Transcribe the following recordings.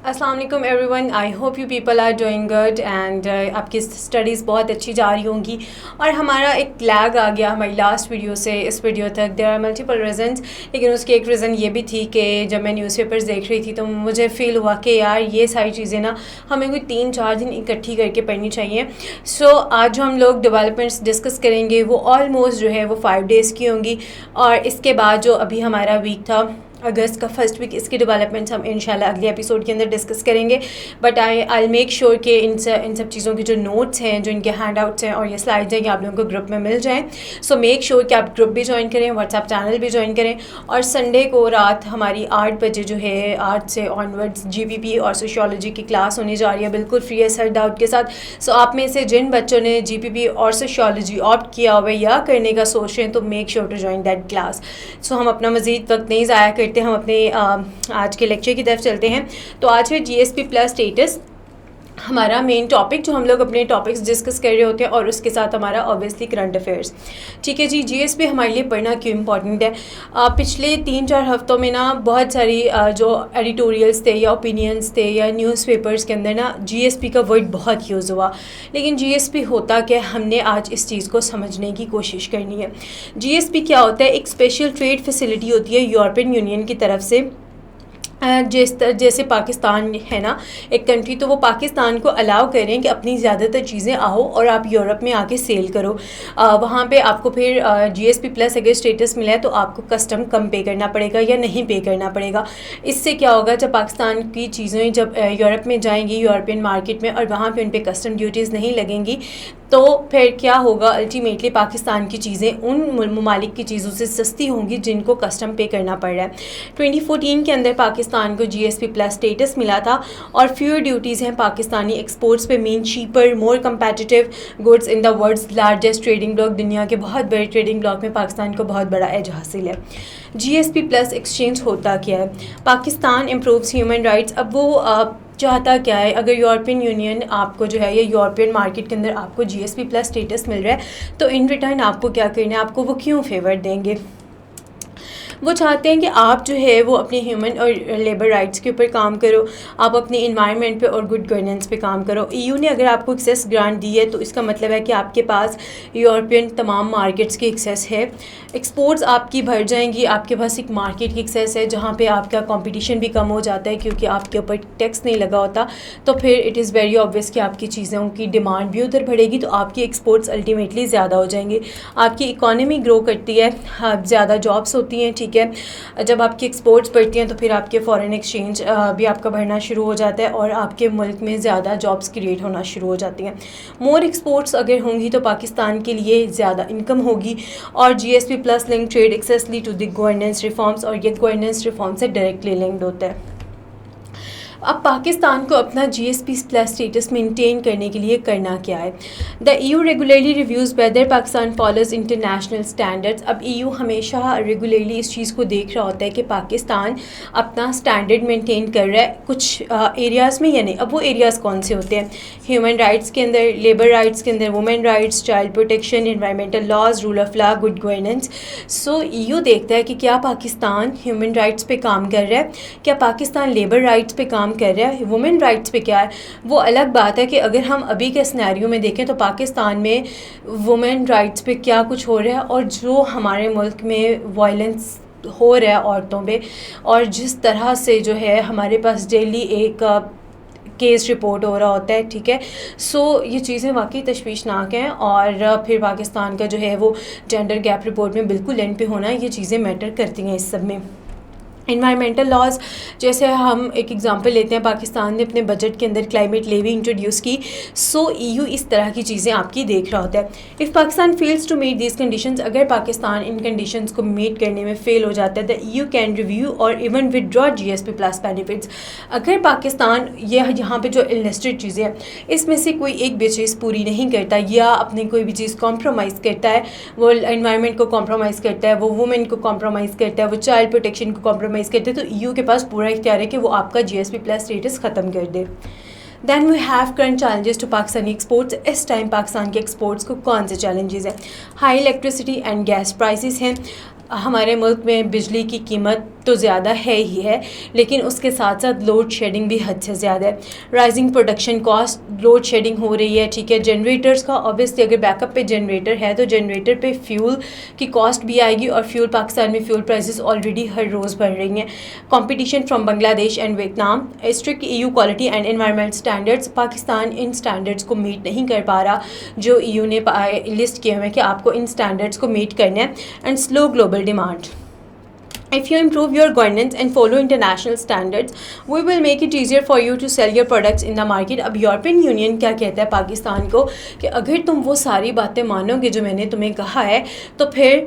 السلام علیکم everyone. I hope you people are doing good and آپ کی اسٹڈیز بہت اچھی جا رہی ہوں گی. اور ہمارا ایک لیگ آ گیا ہماری لاسٹ ویڈیو سے اس ویڈیو تک. دیر آر ملٹیپل ریزنس, لیکن اس کی ایک ریزن یہ بھی تھی کہ جب میں نیوز پیپرز دیکھ رہی تھی تو مجھے فیل ہوا کہ یار یہ ساری چیزیں نا ہمیں کوئی 3-4 دن اکٹھی کر کے پڑھنی چاہیے. سو آج جو ہم لوگ ڈیولپمنٹس ڈسکس کریں گے وہ آلموسٹ جو ہے وہ 5 days کی ہوں گی. اور اس کے بعد جو ابھی ہمارا ویک تھا اگست کا فرسٹ ویک, اس کی ڈیولپمنٹس ہم انشاءاللہ اگلے ایپیسوڈ کے اندر ڈسکس کریں گے. بٹ آئی میک شیور کہ ان سب چیزوں کے جو نوٹس ہیں, جو ان کے ہینڈ آؤٹس ہیں اور یہ سلائڈز ہیں, کہ آپ لوگوں کو گروپ میں مل جائیں. سو میک شیور کہ آپ گروپ بھی جوائن کریں, واٹس ایپ چینل بھی جوائن کریں. اور سنڈے کو رات ہماری 8 بجے جو ہے 8 سے آنورڈز GPP اور سوشیولوجی کی کلاس ہونے جا رہی ہے, بالکل فری ہے سر ڈاؤٹ کے ساتھ. سو آپ میں سے جن بچوں نے GPP اور سوشیولوجی آپٹ کیا ہوا ہے یا کرنے کا سوچ رہے ہیں تو make sure to join that class. So ہم اپنا مزید وقت نہیں ضائع کرتے, ہم اپنے آج کے لیکچر کی طرف چلتے ہیں. تو آج ہے GSP پلس اسٹیٹس ہمارا مین ٹاپک, جو ہم لوگ اپنے ٹاپکس ڈسکس کر رہے ہوتے ہیں, اور اس کے ساتھ ہمارا اوبیسلی کرنٹ افیئرس. ٹھیک ہے جی. GSP ہمارے لیے پڑھنا کیوں امپورٹنٹ ہے؟ پچھلے 3-4 ہفتوں میں نا بہت ساری جو ایڈیٹوریلس تھے یا اوپینینس تھے یا نیوز پیپرس کے اندر نا GSP کا ورڈ بہت یوز ہوا. لیکن GSP ہوتا کہ ہم نے آج اس چیز کو سمجھنے کی کوشش کرنی ہے. GSP کیا ہوتا ہے؟ ایک اسپیشل ٹریڈ فیسلٹی ہوتی ہے یورپین یونین کی طرف سے. جیسے پاکستان ہے نا ایک کنٹری, تو وہ پاکستان کو الاؤ کریں کہ اپنی زیادہ تر چیزیں آؤ اور آپ یورپ میں آ کے سیل کرو. وہاں پہ آپ کو پھر GSP پلس اگر اسٹیٹس ملا ہے تو آپ کو کسٹم کم پے کرنا پڑے گا یا نہیں پے کرنا پڑے گا. اس سے کیا ہوگا, جب پاکستان کی چیزیں جب یورپ میں جائیں گی یورپین مارکیٹ میں, اور وہاں پہ ان پہ کسٹم ڈیوٹیز نہیں لگیں گی, تو پھر کیا ہوگا, الٹیمیٹلی پاکستان کی چیزیں ان ممالک کی چیزوں سے سستی ہوں گی جن کو کسٹم پے کرنا پڑ رہا ہے. 2014 کے اندر پاکستان کو GSP پلس اسٹیٹس ملا تھا, اور فیور ڈیوٹیز ہیں پاکستانی ایکسپورٹس پہ. مین cheaper more competitive goods in the world's largest trading bloc, دنیا کے بہت بڑے ٹریڈنگ بلاک میں پاکستان کو بہت بڑا ایج حاصل ہے. GSP پلس ایکسچینج ہوتا کیا ہے؟ Pakistan improves human rights. اب وہ چاہتا کیا ہے؟ اگر یورپین یونین آپ کو جو ہے یا یورپین مارکیٹ کے اندر آپ کو GSP پلس اسٹیٹس مل رہا ہے, تو ان ریٹرن آپ کو کیا کرنا ہے, آپ کو وہ کیوں فیور دیں گے؟ وہ چاہتے ہیں کہ آپ جو ہے وہ اپنے ہیومن اور لیبر رائٹس کے اوپر کام کرو, آپ اپنے انوائرمنٹ پہ اور گڈ گورننس پہ کام کرو. EU نے اگر آپ کو ایکسیس گرانٹ دی ہے تو اس کا مطلب ہے کہ آپ کے پاس یورپین تمام مارکیٹس کی ایکسیس ہے. ایکسپورٹس آپ کی بڑھ جائیں گی, آپ کے پاس ایک مارکیٹ کی ایکسیس ہے جہاں پہ آپ کا کمپٹیشن بھی کم ہو جاتا ہے کیونکہ آپ کے اوپر ٹیکس نہیں لگا ہوتا. تو پھر اٹ از ویری آبویس کہ آپ کی چیزوں کی ڈیمانڈ بھی ادھر بڑھے گی, تو آپ کی ایکسپورٹس الٹیمیٹلی زیادہ ہو جائیں گے, آپ کی اکانومی گرو کرتی ہے, زیادہ جابس ہوتی ہیں. ٹھیک ہے, جب آپ کی ایکسپورٹس بڑھتی ہیں تو پھر آپ کے فارن ایکسچینج بھی آپ کا بڑھنا شروع ہو جاتا ہے, اور آپ کے ملک میں زیادہ جابس کریٹ ہونا شروع ہو جاتی ہیں. مور ایکسپورٹس اگر ہوں گی تو پاکستان کے لیے زیادہ انکم ہوگی. اور GSP پلس لنک ٹریڈ ایکسیسلی ٹو دی گورننس ریفارمس, اور یہ گورننس ریفارم سے ڈائریکٹلی لنکڈ ہوتا ہے. اب پاکستان کو اپنا GSP پلس اسٹیٹس مینٹین کرنے کے لیے کرنا کیا ہے؟ The EU regularly reviews weather Pakistan follows international standards. اب EU ہمیشہ ریگولرلی اس چیز کو دیکھ رہا ہوتا ہے کہ پاکستان اپنا اسٹینڈرڈ مینٹین کر رہا ہے کچھ ایریاز میں یا نہیں. اب وہ ایریاز کون سے ہوتے ہیں؟ ہیومن رائٹس کے اندر, لیبر رائٹس کے اندر, women rights, child protection, environmental laws, rule of law, good governance. So EU دیکھتا ہے کہ کیا پاکستان ہیومن رائٹس پہ کام کر رہا ہے, کیا پاکستان لیبر رائٹس پہ کام کر رہا ہے, وومن رائٹس پہ کیا ہے. وہ الگ بات ہے کہ اگر ہم ابھی کے سینیریو میں دیکھیں تو پاکستان میں وومن رائٹس پہ کیا کچھ ہو رہا ہے, اور جو ہمارے ملک میں وائلنس ہو رہا ہے عورتوں پہ, اور جس طرح سے جو ہے ہمارے پاس ڈیلی ایک کیس رپورٹ ہو رہا ہوتا ہے. ٹھیک ہے, سو یہ چیزیں واقعی تشویشناک ہیں. اور پھر پاکستان کا جو ہے وہ جینڈر گیپ رپورٹ میں بالکل اینڈ پہ ہونا, یہ چیزیں میٹر کرتی ہیں اس سب میں. انوائرمنٹل لاز, جیسے ہم ایک ایگزامپل لیتے ہیں, پاکستان نے اپنے بجٹ کے اندر کلائمیٹ لیوی انٹروڈیوس کی. سو EU اس طرح کی چیزیں آپ کی دیکھ رہا ہوتا ہے. If Pakistan fails to meet these conditions, اگر پاکستان ان کنڈیشنز کو میٹ کرنے میں فیل ہو جاتا ہے, دا EU کین ریویو اور even withdraw GSP plus benefits. اگر پاکستان یہاں پہ جو لسٹڈ چیزیں ہیں اس میں سے کوئی ایک بھی چیز پوری نہیں کرتا, یا اپنی کوئی بھی چیز کمپرومائز کرتا ہے, وہ انوائرمنٹ کو کمپرومائز کرتا ہے, وہ وومن کو کمپرومائز کرتا ہے, وہ چائلڈ پروٹیکشن کو کمپرومائز کرتے, تو EU کے پاس پورا اختیار ہے کہ وہ آپ کا GSP پلس اسٹیٹس ختم کر دے. Then we have current challenges to Pakistani exports. اس ٹائم پاکستان کے ایکسپورٹس کو کون سے چیلنجز ہیں؟ High electricity and gas prices ہیں. ہمارے ملک میں بجلی کی قیمت تو زیادہ ہے ہی ہے، لیکن اس کے ساتھ ساتھ لوڈ شیڈنگ بھی حد سے زیادہ ہے. Rising production cost, load shedding ہو رہی ہے. ٹھیک ہے، جنریٹرز کا اوبیسلی اگر بیک اپ پہ جنریٹر ہے تو جنریٹر پہ فیول کی کاسٹ بھی آئے گی، اور فیول پاکستان میں فیول پرائسز آلریڈی ہر روز بڑھ رہی ہیں. Competition from Bangladesh and Vietnam. Strict EU quality and environment standards. Pakistan ان اسٹینڈرڈس کو میٹ نہیں کر پا رہا جو EU نے لسٹ کیے ہوئے کہ آپ کو ان اسٹینڈرڈس کو میٹ کرنا ہے. And slow global demand. If you improve your governance and follow international standards, we will make it easier for you to sell your products in the market. اب یورپین یونین کیا کہتا ہے پاکستان کو کہ اگر تم وہ ساری باتیں مانو گے جو میں نے تمہیں کہا ہے تو پھر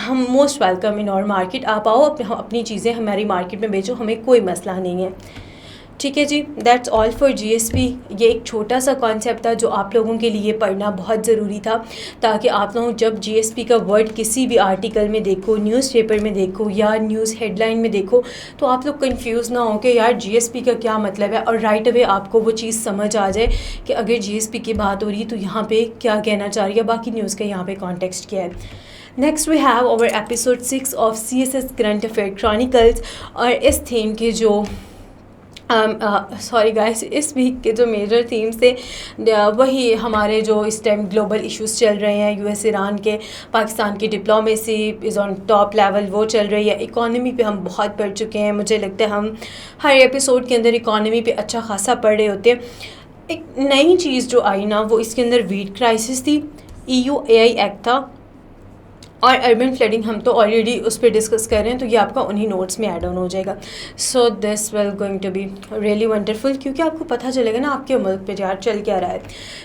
ہم موسٹ ویلکم ان اور مارکیٹ. آپ آؤ، اپنی چیزیں ہماری مارکیٹ میں بیچو، ہمیں کوئی مسئلہ نہیں ہے. ٹھیک ہے جی، دیٹس آل فار GSP. یہ ایک چھوٹا سا کانسیپٹ تھا جو آپ لوگوں کے لیے پڑھنا بہت ضروری تھا، تاکہ آپ لوگ جب GSP کا ورڈ کسی بھی آرٹیکل میں دیکھو، نیوز پیپر میں دیکھو یا نیوز ہیڈ لائن میں دیکھو تو آپ لوگ کنفیوز نہ ہو کہ یار GSP کا کیا مطلب ہے، اور رائٹ اوے آپ کو وہ چیز سمجھ آ جائے کہ اگر GSP کی بات ہو رہی ہے تو یہاں پہ کیا کہنا چاہ رہی ہے، باقی نیوز کا یہاں پہ کانٹیکسٹ کیا ہے. Next we have over episode 6 of CSS current affair chronicles. اور اس تھیم کے جو سوری گائز، اس ویک کے جو میجر تھیمس تھے وہی ہمارے جو اس ٹائم گلوبل ایشوز چل رہے ہیں، US ایران کے، پاکستان کی diplomacy is on top level وہ چل رہی ہے. اکانومی پہ ہم بہت پڑھ چکے ہیں، مجھے لگتا ہے ہم ہر ایپیسوڈ کے اندر اکانومی پہ اچھا خاصا پڑھ رہے ہوتے ہیں. ایک نئی چیز جو آئی نا وہ اس کے اندر ویٹ کرائسس تھی، EU AI ایکٹ تھا، اور اربن فلڈنگ ہم تو آلریڈی اس پہ ڈسکس کر رہے ہیں، تو یہ آپ کا انہی نوٹس میں ایڈ آن ہو جائے گا. So this will going to be really wonderful, کیونکہ آپ کو پتہ چلے گا نا آپ کے ملک پہ یار چل کیا رہا ہے.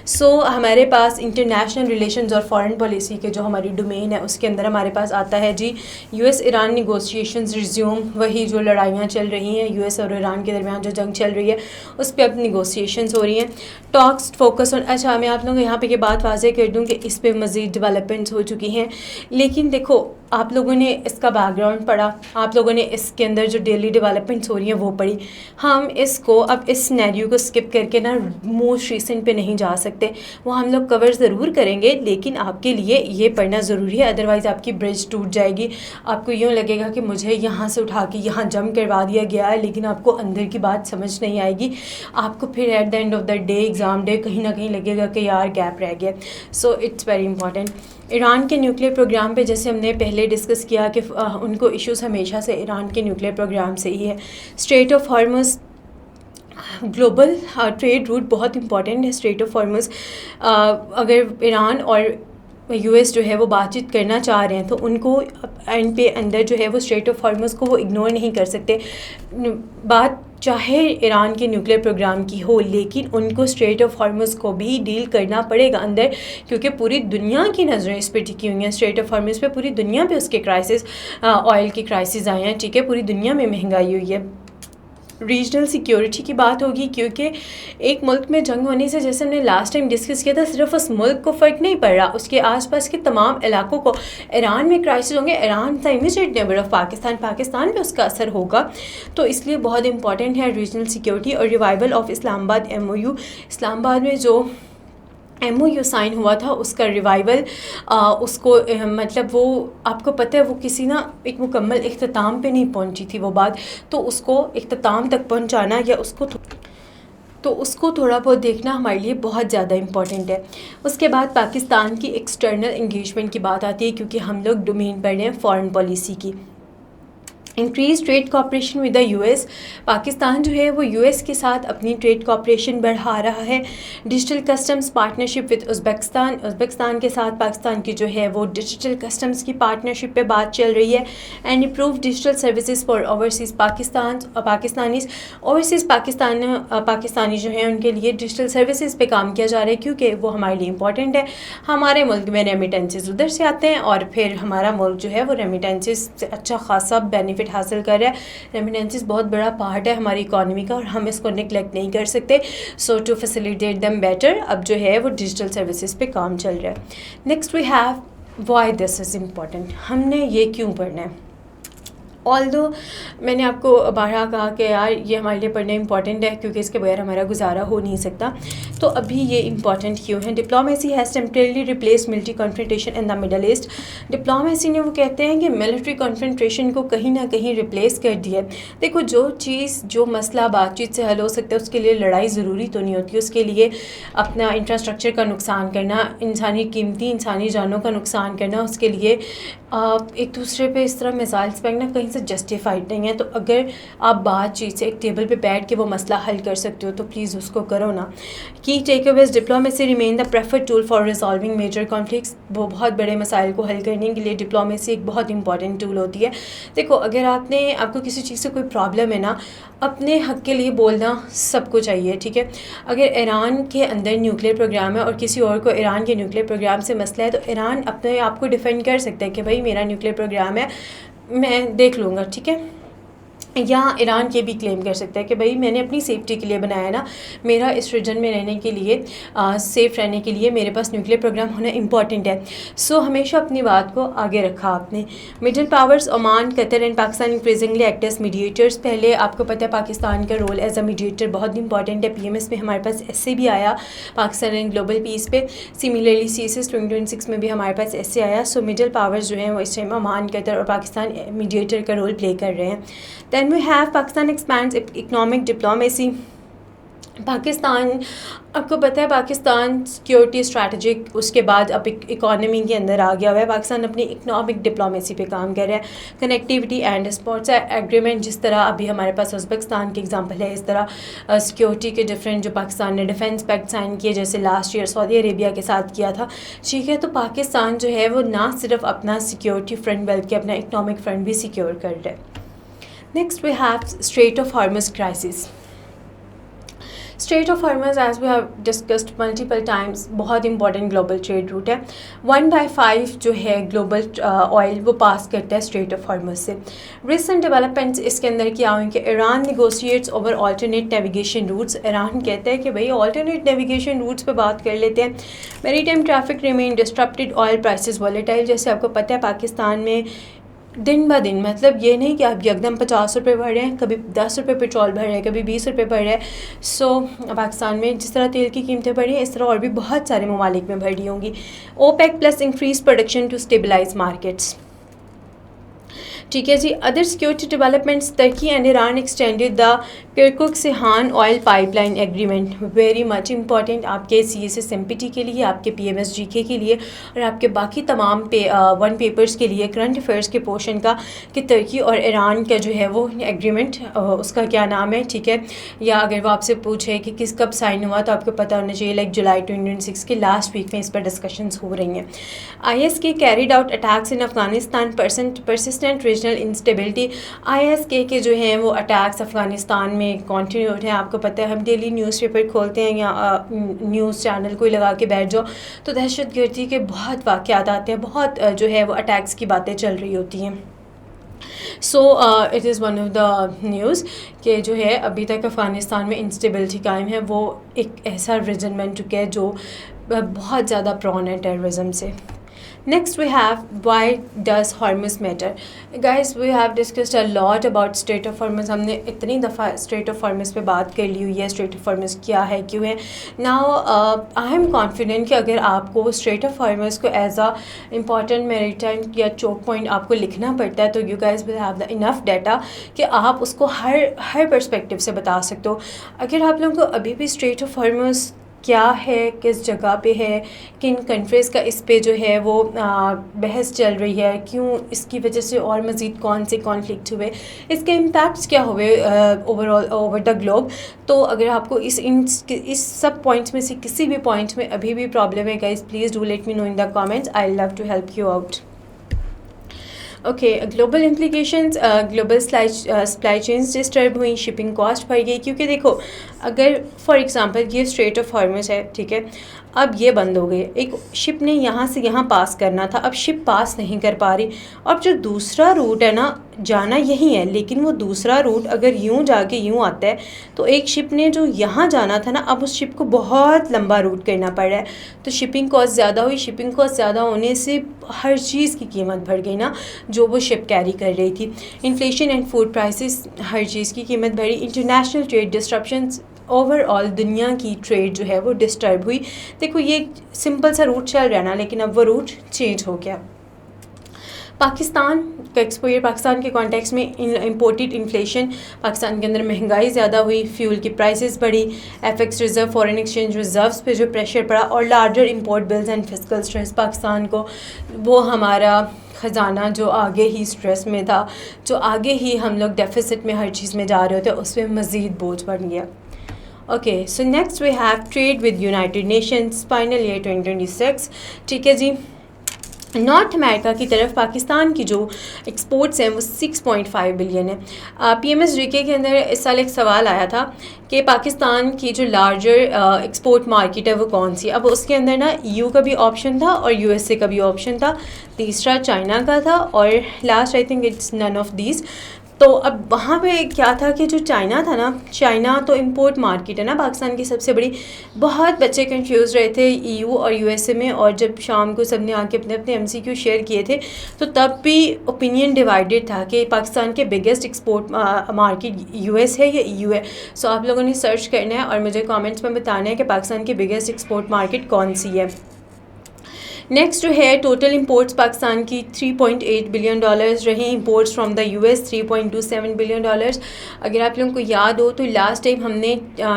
سو ہمارے پاس انٹرنیشنل ریلیشنز اور فارن پالیسی کے جو ہماری ڈومین ہے اس کے اندر ہمارے پاس آتا ہے جی US ایران نیگوسیشنز ریزیوم. وہی جو لڑائیاں چل رہی ہیں US اور ایران کے درمیان جو جنگ چل رہی ہے اس پہ اب نیگوسیشنز ہو رہی ہیں. ٹاکس فوکس آن، اچھا میں آپ لوگوں کو یہاں پہ یہ بات واضح کر دوں کہ اس پہ مزید ڈیولپمنٹس ہو چکی ہیں، لیکن دیکھو آپ لوگوں نے اس کا بیک گراؤنڈ پڑھا، آپ لوگوں نے اس کے اندر جو ڈیلی ڈیولپمنٹس ہو رہی ہیں وہ پڑھی. ہم اس کو اب اس سینیریو کو اسکپ کر کے نا موسٹ ریسنٹ پہ نہیں جا سکتے، وہ ہم لوگ کور ضرور کریں گے، لیکن آپ کے لیے یہ پڑھنا ضروری ہے، ادروائز آپ کی برج ٹوٹ جائے گی. آپ کو یوں لگے گا کہ مجھے یہاں سے اٹھا کے یہاں جم کروا دیا گیا ہے، لیکن آپ کو اندر کی بات سمجھ نہیں آئے گی. آپ کو پھر at the end of the day exam day کہیں نہ کہیں لگے گا کہ یار گیپ رہ گیا. So it's very important. Iran کے نیوکلیر پروگرام پہ جیسے ہم نے پہلے ڈسکس کیا کہ ان کو ایشوز ہمیشہ سے ایران کے نیوکلیر پروگرام سے ہی ہے. Strait of Hormuz, global trade route بہت امپورٹنٹ ہے. اسٹریٹ آف ہارمز اگر ایران اور US جو ہے وہ بات چیت کرنا چاہ رہے ہیں تو ان کو اینڈ پہ اندر جو ہے وہ اسٹریٹ آف ہارمز کو وہ اگنور نہیں کر سکتے. بات چاہے ایران کے نیوکلیر پروگرام کی ہو، لیکن ان کو اسٹریٹ آف ہارمز کو بھی ڈیل کرنا پڑے گا اندر، کیونکہ پوری دنیا کی نظریں اس پہ ٹکی ہوئی ہیں. اسٹریٹ آف ہارمز پہ پوری دنیا پہ اس کے کرائسس، آئل کے کرائسس آئے ہیں. ٹھیک ہے، پوری دنیا میں مہنگائی ہوئی ہے. ریجنل سیکیورٹی کی بات ہوگی، کیونکہ ایک ملک میں جنگ ہونے سے جیسے ہم نے لاسٹ ٹائم ڈسکس کیا تھا صرف اس ملک کو فرق نہیں پڑ رہا، اس کے آس پاس کے تمام علاقوں کو. ایران میں کرائسس ہوں گے، ایران تھا امیجیٹ نیبر آف پاکستان پہ اس کا اثر ہوگا، تو اس لیے بہت امپورٹنٹ ہے ریجنل سیکیورٹی. اور ریوائول آف اسلام آباد MOU، اسلام آباد میں جو MOU سائن ہوا تھا اس کا ریوائول، اس کو مطلب وہ آپ کو پتہ ہے وہ کسی نا ایک مکمل اختتام پہ نہیں پہنچی تھی وہ بات، تو اس کو اختتام تک پہنچانا یا اس کو تھوڑا بہت دیکھنا ہمارے لیے بہت زیادہ امپورٹنٹ ہے. اس کے بعد پاکستان کی ایکسٹرنل انگیجمنٹ کی بات آتی ہے، کیونکہ ہم لوگ ڈومین پڑھ رہے ہیں فارن پالیسی کی. Increase trade cooperation with the US. Pakistan جو ہے وہ US کے ساتھ اپنی ٹریڈ کوآپریشن بڑھا رہا ہے. Digital customs partnership with Uzbekistan کے ساتھ پاکستان کی جو ہے وہ ڈیجیٹل کسٹمز کی پارٹنرشپ پہ بات چل رہی ہے. And improve digital services for overseas Pakistani جو ہیں ان کے لیے ڈیجیٹل سروسز پہ کام کیا جا رہا ہے، کیونکہ وہ ہمارے لیے امپورٹنٹ ہے. ہمارے ملک میں ریمیٹنسز ادھر سے آتے ہیں اور پھر ہمارا ملک جو ہے وہ ریمیٹنسز سے اچھا خاصا بینیفٹ حاصل کر رہا ہے. ریمیٹنسز بہت بڑا پارٹ ہے ہماری اکانومی کا اور ہم اس کو نگلیکٹ نہیں کر سکتے. سو ٹو فیسیلیٹیٹ دیم بیٹر اب جو ہے وہ ڈیجیٹل سروسز پہ کام چل رہا ہے. Next we have why this is important. ہم نے یہ کیوں پڑھنا ہے؟ آلدو میں نے آپ کو بارہا کہا کہ یار یہ ہمارے لیے پڑھنا امپورٹنٹ ہے کیونکہ اس کے بغیر ہمارا گزارا ہو نہیں سکتا، تو ابھی یہ امپورٹنٹ کیوں ہے؟ Diplomacy has temporarily replace military confrontation in the middle east. Diplomacy نے وہ کہتے ہیں کہ ملٹری کنفرنٹریشن کو کہیں نہ کہیں ریپلیس کر دیا ہے. دیکھو جو چیز جو مسئلہ بات چیت سے حل ہو سکتا ہے اس کے لیے لڑائی ضروری تو نہیں ہوتی، اس کے لیے اپنا انفراسٹرکچر کا نقصان کرنا، قیمتی انسانی جانوں کا نقصان کرنا، اس کے لیے ایک دوسرے پہ اس طرح میزائلس پھینکنا کہیں سے جسٹیفائڈ نہیں ہے. تو اگر آپ بات چیت سے ایک ٹیبل پہ بیٹھ کے وہ مسئلہ حل کر سکتے ہو تو پلیز اس کو کرو نا. Key takeaways: diplomacy remain the preferred tool for resolving major conflicts. وہ بہت بڑے مسائل کو حل کرنے کے لیے ڈپلومیسی ایک بہت امپورٹنٹ ٹول ہوتی ہے. دیکھو اگر آپ کو کسی چیز سے کوئی پرابلم ہے نا، اپنے حق کے لیے بولنا سب کو چاہیے، ٹھیک ہے. اگر ایران کے اندر نیوکلیر پروگرام ہے اور کسی اور کو ایران کے نیوکلیر پروگرام سے مسئلہ ہے تو ایران اپنے آپ کو ڈیفینڈ کر سکتا ہے کہ بھائی میرا نیوکلیر پروگرام ہے، میں دیکھ لوں گا، ٹھیک ہے. یا ایران یہ بھی کلیم کر سکتا ہے کہ بھائی میں نے اپنی سیفٹی کے لیے بنایا نا، میرا اس ریجن میں رہنے کے لیے، سیف رہنے کے لیے میرے پاس نیوکلیر پروگرام ہونا امپورٹنٹ ہے. سو ہمیشہ اپنی بات کو آگے رکھا آپ نے. Middle powers Oman, Qatar and Pakistan increasingly act as mediators. پہلے آپ کو پتہ ہے پاکستان کا رول ایز اے میڈیٹر بہت امپورٹنٹ ہے. پی ایم ایس میں ہمارے پاس ایس اے بھی آیا پاکستان اینڈ گلوبل پیس پہ. سملرلی سی ایس ایس 2026 میں بھی ہمارے پاس ایس اے آیا. سو مڈل پاورز جو ہیں وہ اس ٹائم عمان، قطر اور پاکستان میڈیٹر کا رول پلے کر رہے ہیں. Then we have Pakistan expands economic diplomacy. Pakistan, آپ کو پتہ ہے پاکستان سیکورٹی اسٹریٹجک اس کے بعد اب اکانومی کے اندر آ گیا ہوا ہے. پاکستان اپنی اکنامک ڈپلومیسی پہ کام کر رہا ہے. کنیکٹیوٹی اینڈ اسپورٹس ایگریمنٹ، جس طرح ابھی ہمارے پاس ازبکستان کی ایگزامپل ہے، اس طرح سیکورٹی کے ڈفرینٹ جو پاکستان نے ڈیفینس پیکٹ سائن کیے جیسے لاسٹ ایئر سعودی عربیہ کے ساتھ کیا تھا، ٹھیک ہے. تو پاکستان جو ہے وہ نہ صرف اپنا سیکورٹی فرنٹ بلکہ اپنا اکنامک فرنٹ بھی سیکیور کر رہا ہے. Next we have strait of Hormuz crisis. Strait of Hormuz as we have discussed multiple times بہت امپورٹنٹ گلوبل ٹریڈ روٹ ہے. 1/5 جو ہے گلوبل آئل وہ پاس کرتا ہے اسٹریٹ آف ہارمز سے. ریسنٹ ڈیولپمنٹس اس کے اندر کیا ہوئی کہ Iran negotiates over alternate navigation routes. Iran کہتا ہے کہ بھائی آلٹرنیٹ نیویگیشن روٹس پہ بات کر لیتے ہیں. میری time traffic remain ڈسٹرپٹیڈ، oil prices volatile. جیسے آپ کو پتہ ہے پاکستان میں دن بہ دن، مطلب یہ نہیں کہ آپ یکدم 50 روپے بڑھ رہے ہیں، کبھی 10 روپے پیٹرول بڑھ رہے ہیں، کبھی 20 روپے بڑھ رہے ہیں. سو پاکستان میں جس طرح تیل کی قیمتیں بڑھی ہیں اس طرح اور بھی بہت سارے ممالک میں بڑھ رہی ہوں گی. OPEC plus increase production to stabilize markets. ٹھیک ہے جی. Other security developments: Turkey and Iran extended the Kirkuk Ceyhan oil pipeline agreement. Very much important آپ کے C S S M P T کے لیے، آپ کے پی ایم ایس جی کے لیے اور آپ کے باقی تمام ون پیپرز کے لیے کرنٹ افیئرس کے پورشن کا، کہ ترکی اور ایران کا جو ہے وہ ایگریمنٹ اس کا کیا نام ہے، ٹھیک ہے. یا اگر وہ آپ سے پوچھے کہ کب سائن ہوا تو آپ کو پتہ ہونا چاہیے لائک جولائی 2026 کے لاسٹ ویک میں اس پر ڈسکشنز ہو رہی ہیں. آئی ایس کے carried out attacks in Afghanistan persistent regional instability. I S کے جو ہیں وہ اٹیکس افغانستان میں کنٹینیوڈ ہیں. آپ کو پتہ ہے ہم ڈیلی نیوز پیپر کھولتے ہیں یا نیوز چینل کوئی لگا کے بیٹھ جاؤ تو دہشت گردی کے بہت واقعات آتے ہیں، بہت جو ہے وہ اٹیکس کی باتیں چل رہی ہوتی ہیں. So it is one of the news کہ جو ہے ابھی تک افغانستان میں انسٹیبلٹی قائم ہے. وہ ایک ایسا ریجن بن چکا ہے جو بہت زیادہ پرون ہے ٹیررزم سے. Next we have why does Hormuz matter. Guys, we have discussed a lot about Strait of Hormuz. ہم نے اتنی دفعہ Strait of Hormuz پہ بات کر لی ہوئی ہے. Strait of Hormuz کیا ہے، کیوں ہے. Now I am confident کہ اگر آپ کو Strait of Hormuz کو ایز a important maritime یا choke point آپ کو لکھنا پڑتا ہے تو you guys will have the enough data کہ آپ اس کو ہر پرسپیکٹیو سے بتا سکتے ہو. اگر آپ لوگوں کو ابھی بھی Strait of Hormuz کیا ہے، کس جگہ پہ ہے، کن کنٹریز کا اس پہ جو ہے وہ بحث چل رہی ہے، کیوں اس کی وجہ سے اور مزید کون سے کانفلکٹ ہوئے، اس کے امپیکٹس کیا ہوئے اوور دا گلوب. تو اگر آپ کو اس سب پوائنٹس میں سے کسی بھی پوائنٹ میں ابھی بھی پرابلم ہے guys, please do let me know in the comments. I love to help you out. Okay. Global implications: global supply chains disturb ہوئیں، شپنگ کاسٹ بڑھ گئی. کیونکہ دیکھو اگر فار ایگزامپل یہ اسٹریٹ آف ہارمز ہے، ٹھیک ہے، اب یہ بند ہو گئے. ایک شپ نے یہاں سے یہاں پاس کرنا تھا, اب شپ پاس نہیں کر پا رہی. اب جو دوسرا روٹ ہے نا, جانا یہی ہے لیکن وہ دوسرا روٹ اگر یوں جا کے یوں آتا ہے تو ایک شپ نے جو یہاں جانا تھا نا, اب اس شپ کو بہت لمبا روٹ کرنا پڑ رہا ہے. تو شپنگ کاسٹ زیادہ ہوئی. شپنگ کاسٹ زیادہ ہونے سے ہر چیز کی قیمت بڑھ گئی نا جو وہ شپ کیری کر رہی تھی. انفلیشن اینڈ فوڈ پرائسز, ہر چیز کی قیمت بڑھی. انٹرنیشنل ٹریڈ ڈسٹرپشنز, اوور آل دنیا کی ٹریڈ جو ہے وہ ڈسٹرب ہوئی. دیکھو یہ سمپل سا روٹ چل رہا ہے نا, لیکن اب وہ روٹ چینج ہو گیا. پاکستان کا ایکسپوئر, پاکستان کے کانٹیکس میں امپورٹڈ انفلیشن, پاکستان کے اندر مہنگائی زیادہ ہوئی, فیول کی پرائسز بڑھی, F X reserve, foreign exchange reserves پہ جو پریشر پڑا, اور larger import bills and fiscal stress Pakistan کو. وہ ہمارا خزانہ جو آگے ہی اسٹریس میں تھا, جو آگے ہی ہم لوگ ڈیفیسٹ میں ہر چیز میں جا رہے ہوتے, اس پہ مزید بوجھ بن گیا. Okay, so next we have trade with United Nations final year 2026. ٹھیک ہے جی. نارتھ امریکہ کی طرف پاکستان کی جو ایکسپورٹس ہیں وہ 6.5 بلین ہے. پی ایم ایس جی کے اندر اس سال ایک سوال آیا تھا کہ پاکستان کی جو لارجر ایکسپورٹ مارکیٹ ہے وہ کون سی. اب اس کے اندر نا EU کا بھی آپشن تھا اور USA کا بھی آپشن تھا, تیسرا چائنا کا تھا, اور last I think it's none of these. تو اب وہاں پہ کیا تھا کہ جو چائنا تھا نا, چائنا تو امپورٹ مارکیٹ ہے نا پاکستان کی سب سے بڑی. بہت بچے کنفیوز رہے تھے EU اور USA میں, اور جب شام کو سب نے آ کے اپنے اپنے MCQ شیئر کیے تھے تو تب بھی اوپینین ڈیوائڈیڈ تھا کہ پاکستان کے بگیسٹ ایکسپورٹ مارکیٹ US ہے یا EU ہے. سو آپ لوگوں نے سرچ کرنا ہے اور مجھے کامنٹس میں بتانا ہے کہ پاکستان کی بگیسٹ ایکسپورٹ مارکیٹ کون سی ہے. نیکسٹ جو ہے ٹوٹل امپورٹس پاکستان کی $3.8 بلین رہیں. Imports from the US $3.27 billion. اگر آپ لوگوں کو یاد ہو تو لاسٹ ٹائم ہم نے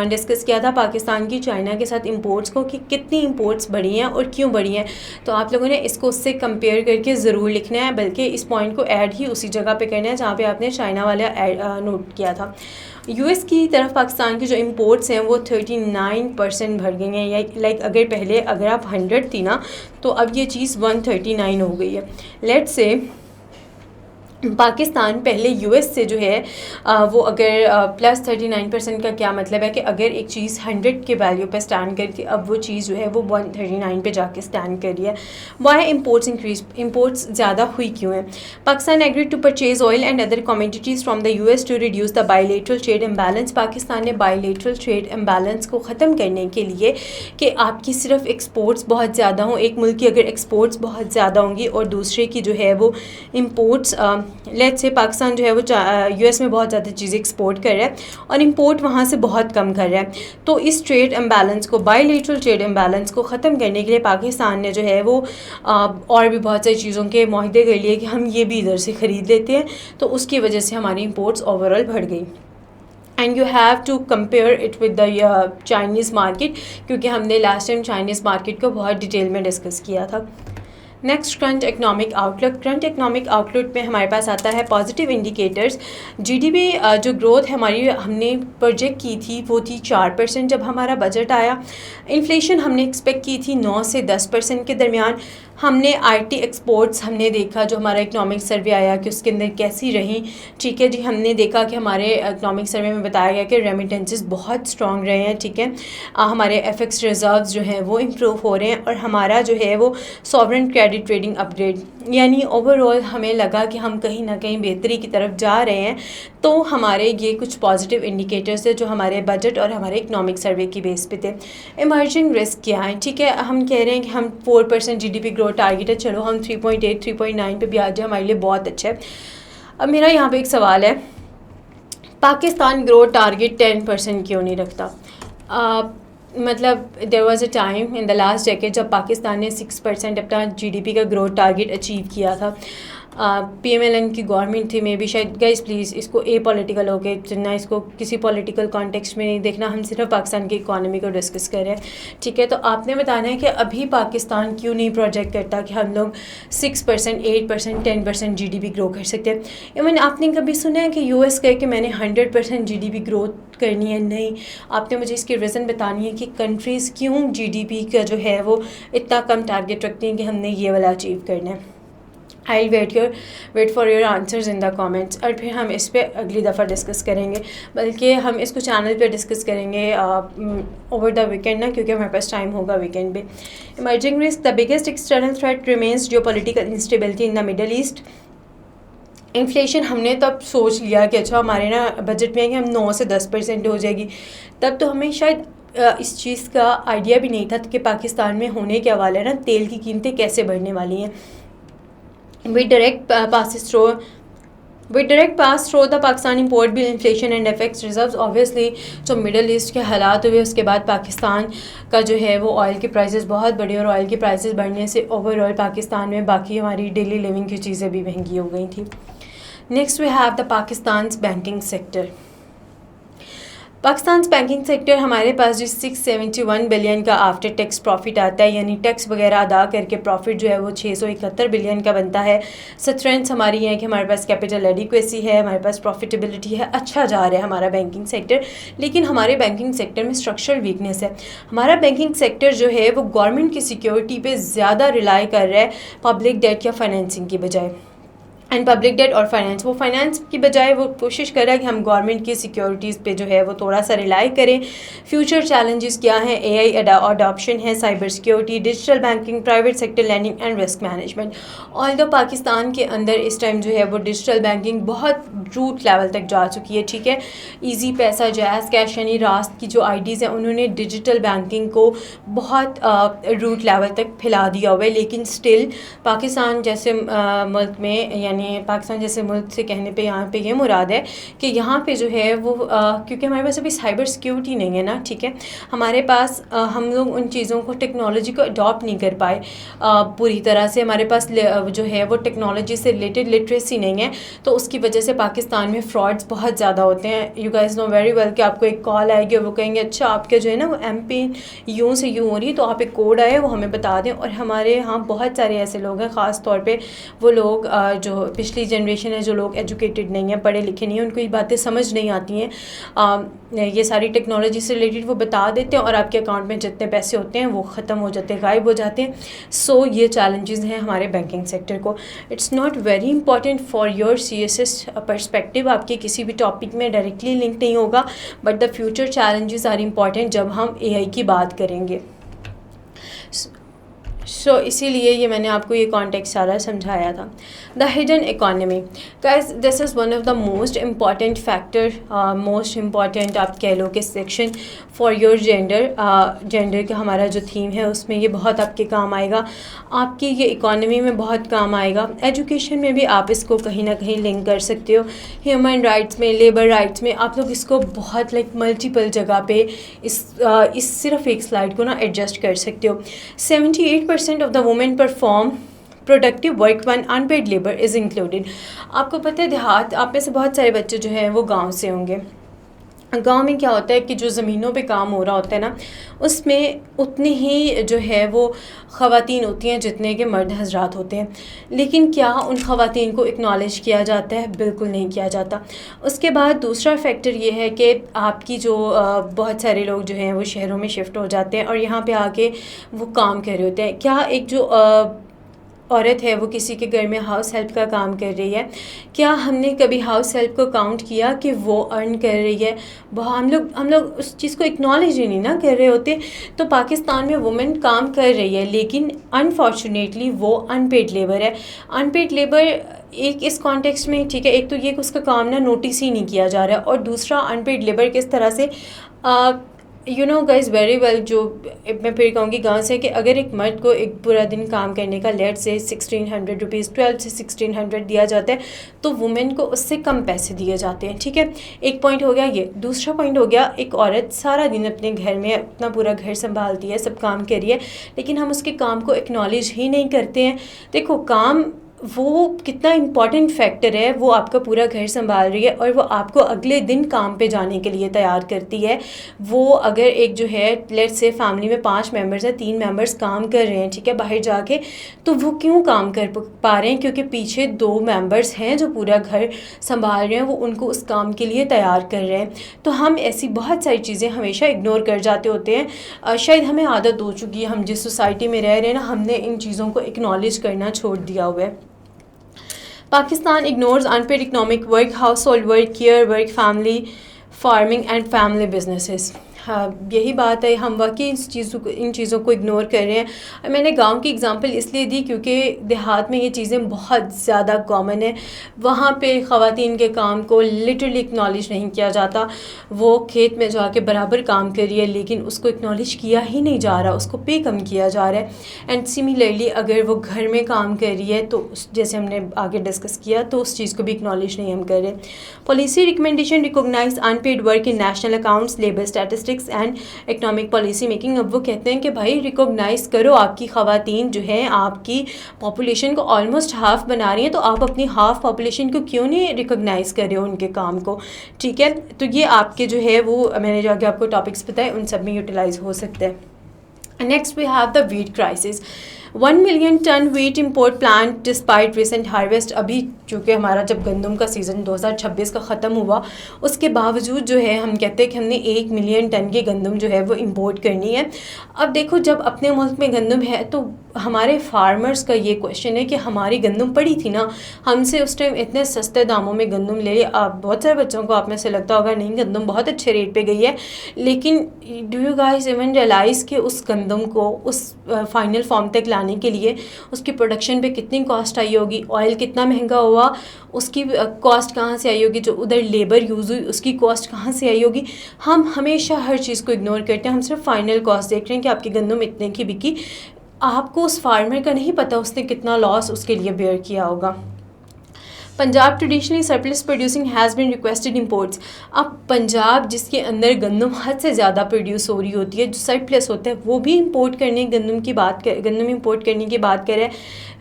ڈسکس کیا تھا پاکستان کی چائنا کے ساتھ امپورٹس کو کہ کتنی امپورٹس بڑھی ہیں اور کیوں بڑھی ہیں. تو آپ لوگوں نے اس کو اس سے کمپیئر کر کے ضرور لکھنا ہے, بلکہ اس پوائنٹ کو ایڈ ہی اسی جگہ پہ کرنا ہے جہاں پہ آپ نے چائنا والا نوٹ کیا تھا. US کی طرف پاکستان کی جو امپورٹس ہیں وہ 39% بڑھ گئی ہیں. لائک اگر آپ 100 تھی نا تو اب یہ چیز 139 ہو گئی ہے. لیٹ سے پاکستان پہلے US سے جو ہے وہ اگر پلس 39% کا کیا مطلب ہے کہ اگر ایک چیز 100 کے ویلیو پہ اسٹینڈ کرتی, اب وہ چیز جو ہے وہ 139 پہ جا کے اسٹینڈ کر رہی ہے. وائی امپورٹس انکریز, امپورٹس زیادہ ہوئی کیوں ہیں؟ Pakistan agreed to purchase oil and other commodities from the US to reduce the bilateral trade imbalance. Pakistan نے بائیلیٹرل ٹریڈ امبیلنس کو ختم کرنے کے لیے کہ آپ کی صرف ایکسپورٹس بہت زیادہ ہوں, ایک ملک کی اگر ایکسپورٹس بہت زیادہ ہوں گی اور دوسرے کی جو ہے وہ امپورٹس, لیٹ سے پاکستان جو ہے وہ US میں بہت زیادہ چیزیں ایکسپورٹ کر رہا ہے اور امپورٹ وہاں سے بہت کم کر رہا ہے, تو اس ٹریڈ امبیلنس کو, بائیلیٹرل ٹریڈ امبیلنس کو ختم کرنے کے لیے پاکستان نے جو ہے وہ اور بھی بہت ساری چیزوں کے معاہدے کر لیے کہ ہم یہ بھی ادھر سے خرید لیتے ہیں, تو اس کی وجہ سے ہماری امپورٹس اوور آل بڑھ گئی. And you have to compare it with the Chinese market, کیونکہ ہم نے لاسٹ ٹائم چائنیز مارکیٹ کو بہت ڈیٹیل میں ڈسکس کیا تھا. نیکسٹ کرنٹ اکنامک آؤٹ لک. کرنٹ اکنامک آؤٹ لک میں ہمارے پاس آتا ہے پازیٹیو انڈیکیٹرز. GDP جو گروتھ ہے ہماری, ہم نے پروجیکٹ کی تھی وہ تھی 4% جب ہمارا بجٹ آیا. انفلیشن ہم نے ایکسپیکٹ کی تھی 9 سے 10% کے درمیان. ہم نے IT ایکسپورٹس ہم نے دیکھا جو ہمارا اکنامک سروے آیا کہ اس کے اندر کیسی رہیں. ٹھیک ہے جی, ہم نے دیکھا کہ ہمارے اکنامک سروے میں بتایا گیا کہ ریمیٹنسز بہت اسٹرانگ رہے ہیں. ٹھیک ہے, ہمارے FX ریزروز جو ہیں وہ امپروو ہو رہے ہیں, اور ہمارا جو ہے وہ سوورن کریڈٹ ریٹنگ اپ گریڈ, یعنی اوور آل ہمیں لگا کہ ہم کہیں نہ کہیں بہتری کی طرف جا رہے ہیں. تو ہمارے یہ کچھ پازیٹیو انڈیکیٹرز تھے جو ہمارے بجٹ اور ہمارے اکنامک سروے کی بیس پہ تھے. ایمرجنگ رسک کیا ہے؟ ٹھیک ہے, ہم کہہ رہے ہیں کہ ہم 4% GDP گروتھ ٹارگیٹ ہے, چلو ہم 3.8 3.9 پہ بھی آ جائے ہمارے لیے بہت اچھا ہے. اب میرا یہاں پہ ایک سوال ہے, پاکستان گروتھ ٹارگیٹ 10% کیوں نہیں رکھتا؟ مطلب there was a time in the last decade جب پاکستان نے 6% اپنا GDP کا گروتھ ٹارگیٹ اچیو کیا تھا. PMLN کی گورنمنٹ تھی, میں بھی شاید. گائز پلیز اس کو پولیٹیکل ہو کے چننا, اس کو کسی پولیٹیکل کانٹیکسٹ میں نہیں دیکھنا, ہم صرف پاکستان کی اکانومی کو ڈسکس کر رہے ہیں. ٹھیک ہے, تو آپ نے بتانا ہے کہ ابھی پاکستان کیوں نہیں پروجیکٹ کرتا کہ ہم لوگ 6% 8% 10% GDP گرو کر سکتے ہیں. ایون آپ نے کبھی سنا ہے کہ US کہے کہ میں نے 100% GDP گروتھ کرنی ہے؟ نہیں. آپ نے مجھے اس کی ریزن بتانی ہے کہ کنٹریز کیوں GDP کا جو ہے وہ اتنا کم ٹارگیٹ رکھتی ہیں کہ ہم نے یہ والا اچیو کرنا ہے. I wait for your answers in the comments. اور پھر ہم اس پہ اگلی دفعہ ڈسکس کریں گے, بلکہ ہم اس کو چینل پہ ڈسکس کریں گے اوور دا ویکینڈ نا, کیونکہ ہمارے پاس ٹائم ہوگا ویکینڈ پہ. Emerging risk, the biggest external threat remains geopolitical instability in the middle East. Inflation ہم نے تب سوچ لیا کہ اچھا ہمارے نا بجٹ میں ہے کہ ہم 9 سے 10% ہو جائے گی, تب تو ہمیں شاید اس چیز کا آئیڈیا بھی نہیں تھا کہ پاکستان میں ہونے کے حوالے نا تیل کی قیمتیں کیسے بڑھنے والی ہیں. We direct pass through the Pakistan import bill inflation and FX reserves. Obviously جو مڈل ایسٹ کے حالات ہوئے اس کے بعد پاکستان کا جو ہے وہ آئل کے پرائسز بہت بڑھے, اور آئل کے پرائسز بڑھنے سے اوور آل پاکستان میں باقی ہماری ڈیلی لیونگ کی چیزیں بھی مہنگی ہو گئی تھیں. Next we have the Pakistan's banking sector. Pakistan banking sector ہمارے پاس جو 671 بلین کا آفٹر ٹیکس پروفٹ آتا ہے, یعنی ٹیکس وغیرہ ادا کر کے پروفٹ جو ہے وہ 671 بلین کا بنتا ہے. اسٹرینتھس ہماری یہ ہے کہ ہمارے پاس کیپٹل ایڈیکویسی ہے, ہمارے پاس پروفیٹیبلٹی ہے, اچھا جا رہا ہے ہمارا بینکنگ سیکٹر. لیکن ہمارے بینکنگ سیکٹر میں اسٹرکچرل ویکنیس ہے. ہمارا بینکنگ سیکٹر جو ہے وہ گورنمنٹ کی سیکیورٹی پہ زیادہ ریلائی کر رہا ہے پبلک ڈیٹ یا فائنینسنگ کی بجائے. اینڈ پبلک ڈیٹ اور فائنینس, وہ فائنینس کی بجائے وہ کوشش کر رہا ہے کہ ہم گورنمنٹ کی سیکیورٹیز پہ جو ہے وہ تھوڑا سا ریلائی کریں. فیوچر چیلنجز کیا ہیں؟ اے آئی اڈاپشن ہے, cyber security, digital banking, private sector lending and risk management. All دو پاکستان کے اندر اس ٹائم جو ہے وہ ڈیجیٹل بینکنگ بہت روٹ لیول تک جا چکی ہے. ٹھیک ہے, ایزی پیسہ, جیز کیش یعنی راست کی جو آئی ڈیز ہیں انہوں نے ڈیجیٹل بینکنگ کو بہت روٹ لیول تک پھیلا دیا ہوا ہے. لیکن اسٹل پاکستان جیسے ملک میں, یعنی پاکستان جیسے ملک سے کہنے پہ یہاں پہ یہ مراد ہے کہ یہاں پہ جو ہے وہ کیونکہ ہمارے پاس ابھی سائبر سیکیورٹی نہیں ہے نا. ٹھیک ہے, ہمارے پاس ہم لوگ ان چیزوں کو, ٹیکنالوجی کو اڈاپٹ نہیں کر پائے پوری طرح سے. ہمارے پاس جو ہے وہ ٹیکنالوجی سے ریلیٹڈ لٹریسی نہیں ہے, تو اس کی وجہ سے پاکستان میں فراڈس بہت زیادہ ہوتے ہیں. You guys know very well کہ آپ کو ایک کال آئے گی اور وہ کہیں گے اچھا آپ کے جو ہے نا وہ ایم پن یوں سے یوں ہو رہی ہے, تو آپ ایک کوڈ آئے وہ ہمیں بتا دیں. اور ہمارے یہاں بہت سارے ایسے لوگ ہیں, خاص طور پہ وہ لوگ جو پچھلی جنریشن ہے, جو لوگ ایجوکیٹڈ نہیں ہیں, پڑھے لکھے نہیں ہیں, ان کو یہ باتیں سمجھ نہیں آتی ہیں. یہ ساری ٹیکنالوجی سے ریلیٹڈ وہ بتا دیتے ہیں اور آپ کے اکاؤنٹ میں جتنے پیسے ہوتے ہیں وہ ختم ہو جاتے ہیں, غائب ہو جاتے ہیں. سو یہ چیلنجز ہیں ہمارے بینکنگ سیکٹر کو. It's not very important for your C S S perspective, آپ کے کسی بھی ٹاپک میں ڈائریکٹلی لنک نہیں ہوگا, but the future challenges are important جب ہم اے آئی کی بات کریں گے. سو اسی لیے یہ میں نے آپ کو یہ کانٹیکٹ سارا سمجھایا تھا. The hidden economy, guys this is one of the most important factor, most important آپ کہہ لو کہ سیکشن فار یور جینڈر کا ہمارا جو تھیم ہے اس میں یہ بہت آپ کے کام آئے گا. آپ کی یہ اکانومی میں بہت کام آئے گا. ایجوکیشن میں بھی آپ اس کو کہیں نہ کہیں لنک کر سکتے ہو. ہیومن رائٹس میں, لیبر رائٹس میں آپ لوگ اس کو بہت ملٹیپل جگہ پہ اس صرف ایک سلائڈ کو نا ایڈجسٹ کر سکتے ہو. 78% of the women perform productive work when unpaid labor is included. آپ کو پتہ ہے دیہات, آپ میں سے بہت سارے بچے جو ہیں وہ گاؤں سے ہوں گے. گاؤں میں کیا ہوتا ہے کہ جو زمینوں پہ کام ہو رہا ہوتا ہے نا, اس میں اتنی ہی جو ہے وہ خواتین ہوتی ہیں جتنے کہ مرد حضرات ہوتے ہیں. لیکن کیا ان خواتین کو اکنالج کیا جاتا ہے؟ بالکل نہیں کیا جاتا. اس کے بعد دوسرا فیکٹر یہ ہے کہ آپ کی جو بہت سارے لوگ جو ہیں وہ شہروں میں شفٹ ہو جاتے ہیں اور یہاں پہ آ کے وہ کام کر رہے ہوتے ہیں. کیا ایک جو عورت ہے وہ کسی کے گھر میں ہاؤس ہیلپ کا کام کر رہی ہے, کیا ہم نے کبھی ہاؤس ہیلپ کو کاؤنٹ کیا کہ وہ ارن کر رہی ہے؟ ہم لوگ اس چیز کو اکنالج ہی نہیں نا کر رہے ہوتے. تو پاکستان میں وومن کام کر رہی ہے, لیکن انفارچونیٹلی وہ ان پیڈ لیبر ہے. ان پیڈ لیبر ایک اس کانٹیکسٹ میں, ٹھیک ہے, ایک تو یہ کہ اس کا کام نا نوٹس ہی نہیں کیا جا رہا ہے, اور دوسرا ان پیڈ لیبر کس طرح سے, you know guys very well, جو میں پھر کہوں گی گاؤں سے, کہ اگر ایک مرد کو ایک پورا دن کام کرنے کا لیٹ سے 1600 روپیز 12 سے 1600 دیا جاتا ہے, تو وومن کو اس سے کم پیسے دیے جاتے ہیں. ٹھیک ہے, ایک پوائنٹ ہو گیا یہ. دوسرا پوائنٹ ہو گیا, ایک عورت سارا دن اپنے گھر میں اپنا پورا گھر سنبھالتی ہے, سب کام کر رہی ہے, لیکن ہم اس کے کام کو اکنالج ہی نہیں کرتے ہیں. دیکھو کام وہ کتنا امپورٹنٹ فیکٹر ہے, وہ آپ کا پورا گھر سنبھال رہی ہے اور وہ آپ کو اگلے دن کام پہ جانے کے لیے تیار کرتی ہے. وہ اگر ایک جو ہے لیٹ سے فیملی میں 5 ممبرز ہیں, 3 ممبرز کام کر رہے ہیں, ٹھیک ہے, باہر جا کے, تو وہ کیوں کام کر پا رہے ہیں؟ کیونکہ پیچھے 2 ممبرز ہیں جو پورا گھر سنبھال رہے ہیں, وہ ان کو اس کام کے لیے تیار کر رہے ہیں. تو ہم ایسی بہت ساری چیزیں ہمیشہ اگنور کر جاتے ہوتے ہیں. شاید ہمیں عادت ہو چکی ہے, ہم جس سوسائٹی میں رہ رہے ہیں نا, ہم نے ان چیزوں کو اکنالج کرنا چھوڑ دیا ہوا ہے. Pakistan ignores unpaid economic work, household work, care work, family farming and family businesses. یہی بات ہے، ہم واقعی ان چیزوں کو اگنور کر رہے ہیں. میں نے گاؤں کی اگزامپل اس لیے دی کیونکہ دیہات میں یہ چیزیں بہت زیادہ کامن ہیں. وہاں پہ خواتین کے کام کو لٹرلی اکنالج نہیں کیا جاتا. وہ کھیت میں جا کے برابر کام کر رہی ہے لیکن اس کو اکنالج کیا ہی نہیں جا رہا، اس کو پے کم کیا جا رہا ہے. اینڈ سملرلی اگر وہ گھر میں کام کر رہی ہے تو جیسے ہم نے آگے ڈسکس کیا تو اس چیز کو بھی اکنالج نہیں ہم کر رہے. Policy recommendation recognise unpaid work in national accounts, labour statistics and economic policy making. اب وہ کہتے ہیں کہ بھائی ریکوگنائز کرو، آپ کی خواتین جو ہیں آپ کی پاپولیشن کو آلموسٹ ہاف بنا رہی ہیں، تو آپ اپنی ہاف پاپولیشن کو کیوں نہیں ریکوگنائز کر رہے ہو ان کے کام کو. ٹھیک ہے، تو یہ آپ کے جو ہے وہ میں نے جو آگے آپ کو ٹاپکس بتائے ان سب میں یوٹیلائز ہو سکتا ہے. Next we have the wheat crisis. 1 million ton wheat import plan despite recent harvest. ابھی چونکہ ہمارا جب گندم کا سیزن 2026 کا ختم ہوا، اس کے باوجود جو ہے ہم کہتے ہیں کہ ہم نے 1 ملین ٹن کی گندم جو ہے وہ امپورٹ کرنی ہے. اب دیکھو جب اپنے ملک میں گندم ہے تو ہمارے فارمرز کا یہ کویشچن ہے کہ ہماری گندم پڑی تھی نا، ہم سے اس ٹائم اتنے سستے داموں میں گندم لے لے. آپ بہت سارے بچوں کو آپ میں سے لگتا ہوگا نہیں گندم بہت اچھے ریٹ پہ گئی ہے، لیکن do you guys even realise کہ اس گندم کو اس فائنل فارم تک لانے کے لیے اس کی پروڈکشن پہ کتنی کاسٹ آئی ہوگی، آئل کتنا مہنگا ہوا، اس کی کاسٹ کہاں سے آئی ہوگی، جو ادھر لیبر یوز ہوئی اس کی کاسٹ کہاں سے آئی ہوگی. ہم ہمیشہ ہر چیز کو اگنور کرتے ہیں، ہم صرف فائنل کاسٹ دیکھ رہے ہیں کہ آپ کی گندم اتنے کی بکی. آپ کو اس فارمر کا نہیں پتہ اس نے کتنا لاس اس کے لیے بیئر کیا ہوگا. Punjab traditionally surplus producing has been requested imports. اب پنجاب جس کے اندر گندم حد سے زیادہ پروڈیوس ہو رہی ہوتی ہے، جو سرپلس ہوتا ہے وہ بھی امپورٹ کرنے گندم امپورٹ کرنے کی بات کرے.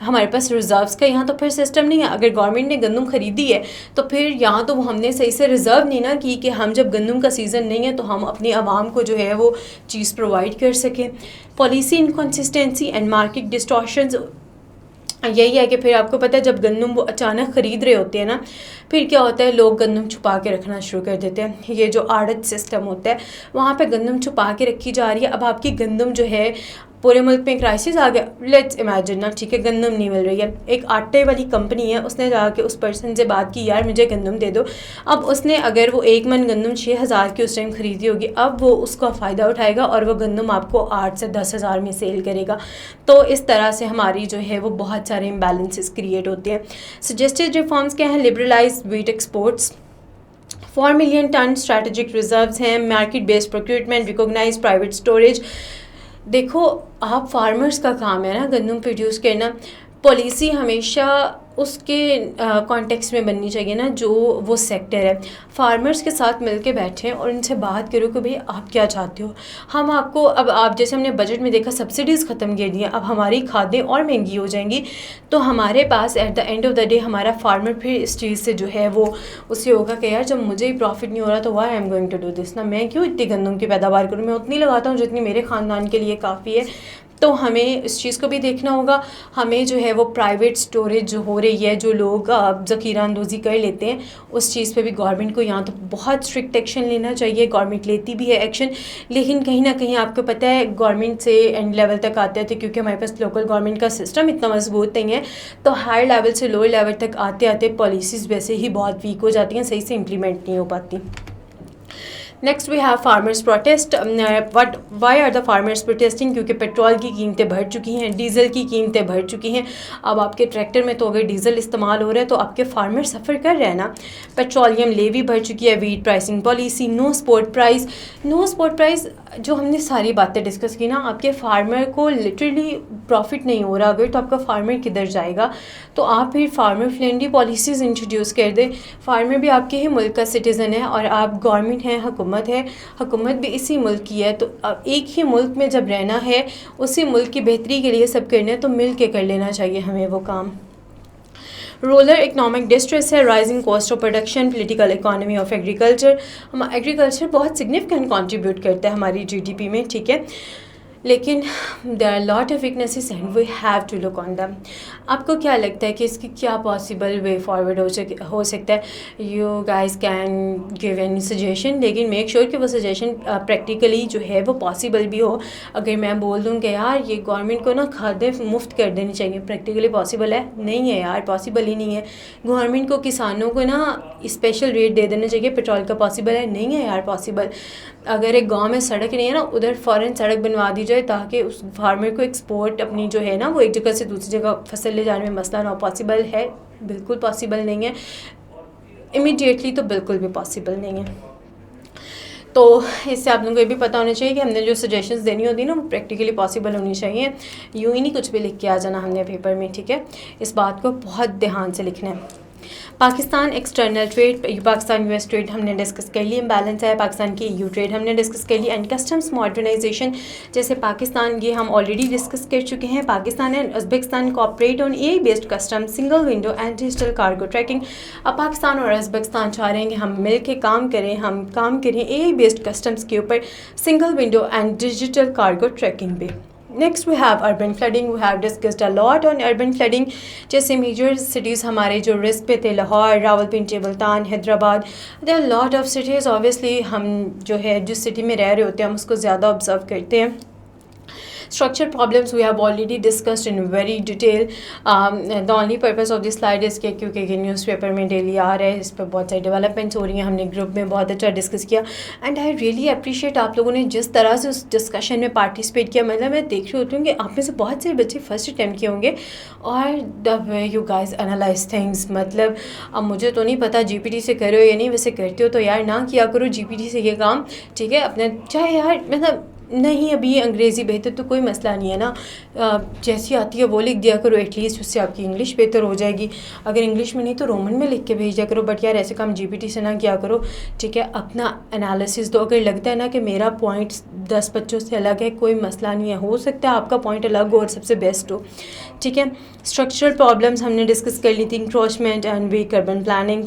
ہمارے پاس ریزروس کا یہاں تو پھر سسٹم نہیں ہے. اگر گورنمنٹ نے گندم خریدی ہے تو پھر یہاں تو ہم نے صحیح سے ریزرو نہیں نا کی کہ ہم جب گندم کا سیزن نہیں ہے تو ہم اپنی عوام کو جو ہے وہ چیز پرووائڈ کر سکیں. Policy inconsistency and market distortions. یہی ہے کہ پھر آپ کو پتہ ہے جب گندم وہ اچانک خرید رہے ہوتے ہیں نا، پھر کیا ہوتا ہے لوگ گندم چھپا کے رکھنا شروع کر دیتے ہیں. یہ جو آڑت سسٹم ہوتا ہے وہاں پہ گندم چھپا کے رکھی جا رہی ہے. اب آپ کی گندم جو ہے پورے ملک میں کرائسس آ گیا، لیٹس امیجن نا، ٹھیک ہے گندم نہیں مل رہی ہے. ایک آٹے والی کمپنی ہے، اس نے جا کے اس پرسن سے بات کی یار مجھے گندم دے دو. اب اس نے اگر وہ 1 من گندم 6,000 کی اس ٹائم خریدی ہوگی، اب وہ اس کا فائدہ اٹھائے گا اور وہ گندم آپ کو 8 سے 10,000 میں سیل کرے گا. تو اس طرح سے ہماری جو ہے وہ بہت سارے امبیلنسز کریٹ ہوتے ہیں. سجیسٹڈ ریفارمس کیا ہیں؟ Liberalize wheat exports, 4 million ton strategic reserves ہیں، market based procurement, recognize private storage. دیکھو آپ فارمرز کا کام ہے نا گندم پروڈیوس کرنا. پالیسی ہمیشہ اس کے کانٹیکس میں بننی چاہیے نا جو وہ سیکٹر ہے. فارمرز کے ساتھ مل کے بیٹھیں اور ان سے بات کرو کہ بھئی آپ کیا چاہتے ہو. ہم آپ کو اب آپ جیسے ہم نے بجٹ میں دیکھا سبسڈیز ختم کر دی ہیں، اب ہماری کھادیں اور مہنگی ہو جائیں گی. تو ہمارے پاس at the end of the day ہمارا فارمر پھر اس چیز سے جو ہے وہ اسے ہوگا کہ یار جب مجھے ہی پروفٹ نہیں ہو رہا تو why I am going to do this نا، میں کیوں اتنی گندم کی پیداوار کروں، میں اتنی لگاتا ہوں جتنی میرے خاندان کے لیے کافی ہے. تو ہمیں اس چیز کو بھی دیکھنا ہوگا. ہمیں جو ہے وہ پرائیویٹ اسٹوریج جو ہو رہی ہے، جو لوگ ذخیرہ اندوزی کر لیتے ہیں، اس چیز پہ بھی گورنمنٹ کو یہاں تو بہت اسٹرکٹ ایکشن لینا چاہیے. گورنمنٹ لیتی بھی ہے ایکشن، لیکن کہیں نہ کہیں آپ کو پتہ ہے گورنمنٹ سے اینڈ لیول تک آتے تھے کیونکہ ہمارے پاس لوکل گورنمنٹ کا سسٹم اتنا مضبوط نہیں ہے، تو ہائر لیول سے لوور لیول تک آتے آتے پالیسیز ویسے ہی بہت ویک ہو جاتی ہیں، صحیح سے امپلیمنٹ نہیں ہو پاتی. Next we have farmers protest. Why are the farmers protesting? کیونکہ پیٹرول کی قیمتیں بڑھ چکی ہیں، ڈیزل کی قیمتیں بڑھ چکی ہیں. اب آپ کے ٹریکٹر میں تو اگر ڈیزل استعمال ہو رہا ہے تو آپ کے فارمر سفر کر رہے ہیں نا. پیٹرولیم لیوی بڑھ چکی ہے. ویٹ پرائسنگ پالیسی، نو اسپورٹ پرائز. نو اسپورٹ پرائز جو ہم نے ساری باتیں ڈسکس کی نا، آپ کے فارمر کو لٹرلی پروفٹ نہیں ہو رہا اگر، تو آپ کا فارمر کدھر جائے گا؟ تو آپ پھر فارمر فرینڈلی پالیسیز انٹروڈیوس کر دیں. فارمر بھی آپ کے ہی ملک کا سٹیزن ہے اور آپ گورنمنٹ ہیں، حکومت ہے، حکومت بھی اسی ملک کی ہے. تو ایک ہی ملک میں جب رہنا ہے، اسی ملک کی بہتری کے لیے سب کرنا ہے تو مل کے کر لینا چاہیے ہمیں وہ کام. رولر اکنامک ڈسٹریس ہے، rising cost of production, political economy of agriculture. Agriculture بہت سگنیفیکنٹ کنٹریبیوٹ کرتا ہے ہماری جی ڈی پی میں. ٹھیک ہے، لیکن there are lot of weaknesses and we have to look on them. آپ کو کیا لگتا ہے کہ اس کی کیا پاسبل وے فارورڈ ہو سکتا ہے؟ You guys can give any suggestion, لیکن میک شیور کہ وہ سجیشن پریکٹیکلی جو ہے وہ پاسبل بھی ہو. اگر میں بول دوں کہ یار یہ گورنمنٹ کو نا کھادیں مفت کر دینی چاہیے، پریکٹیکلی پاسبل ہے؟ نہیں ہے یار، پاسبل ہی نہیں ہے. گورنمنٹ کو کسانوں کو نا اسپیشل ریٹ دے دینا چاہیے پیٹرول کا، پاسبل ہے؟ نہیں ہے یار پاسبل. اگر ایک گاؤں میں سڑک نہیں ہے نا، ادھر فوراً سڑک بنوا دی جائے تاکہ اس فارمر کو ایکسپورٹ اپنی جو ہے نا وہ ایک جگہ سے دوسری جگہ فصل لے جانے میں مسئلہ نہ ہو. پاسبل ہے؟ بالکل پاسبل نہیں ہے. امیڈیٹلی تو بالکل بھی پاسبل نہیں ہے. تو اس سے آپ لوگوں کو یہ بھی پتہ ہونا چاہیے کہ ہم نے جو سجیشنز دینی ہوتی ہیں نا وہ پریکٹیکلی پاسبل ہونی چاہیے. یوں ہی نہیں کچھ بھی لکھ کے آ جانا ہم نے پیپر میں، ٹھیک ہے؟ اس بات کو بہت دھیان سے لکھنا ہے. Pakistan external trade, Pakistan U S trade ہم نے ڈسکس کر لی، امبیلنس ہے. پاکستان کی EU ٹریڈ ہم نے ڈسکس کر لی. اینڈ کسٹمس ماڈرنائزیشن، جیسے پاکستان یہ ہم آلریڈی ڈسکس کر چکے ہیں. Pakistan and Uzbekistan cooperate on AI based custom single window and digital cargo tracking. اب پاکستان اور ازبکستان چاہ رہے ہیں کہ ہم مل کے کام کریں AI بیسڈ کسٹمس کے اوپر، single window and digital cargo tracking پہ. Next we have urban flooding. We have discussed a lot on urban flooding. جیسے میجر سٹیز ہمارے جو رسک پہ تھے، Lahore, Rawalpindi, Multan, Hyderabad. There are lot of cities. Obviously ہم جو ہے جس سٹی میں رہ رہے ہوتے ہیں ہم اس کو زیادہ آبزرو کرتے ہیں. Structure problems we have already discussed in very detail. The only purpose of this slide is کہ کیونکہ یہ نیوز پیپر میں ڈیلی آ رہا ہے، اس پہ بہت ساری ڈیولپمنٹس ہو رہی ہیں. ہم نے گروپ میں بہت اچھا ڈسکس کیا اینڈ آئی ریئلی اپریشیٹ آپ لوگوں نے جس طرح سے اس ڈسکشن میں پارٹیسپیٹ کیا. مطلب میں دیکھ رہی ہوتی ہوں کہ آپ میں سے بہت سے بچے فرسٹ اٹیمپٹ کیے ہوں گے. اور the way you guys analyze things, مطلب اب مجھے تو نہیں پتہ GPT سے کرو یا نہیں، ویسے کرتے ہو تو یار نہ کیا کرو GPT سے یہ کام، ٹھیک ہے؟ اپنے چاہے یار مطلب نہیں ابھی انگریزی بہتر تو کوئی مسئلہ نہیں ہے نا، جیسی آتی ہے وہ لکھ دیا کرو، ایٹ لیسٹ اس سے آپ کی انگلش بہتر ہو جائے گی. اگر انگلش میں نہیں تو رومن میں لکھ کے بھیج دیا کرو. بٹ یار ایسے کام GPT سے نہ کیا کرو، ٹھیک ہے؟ اپنا انالیسس دو. اگر لگتا ہے نا کہ میرا پوائنٹ 10 بچوں سے الگ ہے، کوئی مسئلہ نہیں ہے، ہو سکتا ہے آپ کا پوائنٹ الگ ہو اور سب سے بیسٹ ہو، ٹھیک ہے؟ اسٹرکچرل پرابلمس ہم نے ڈسکس کر لی تھی، encroachment and weak urban planning.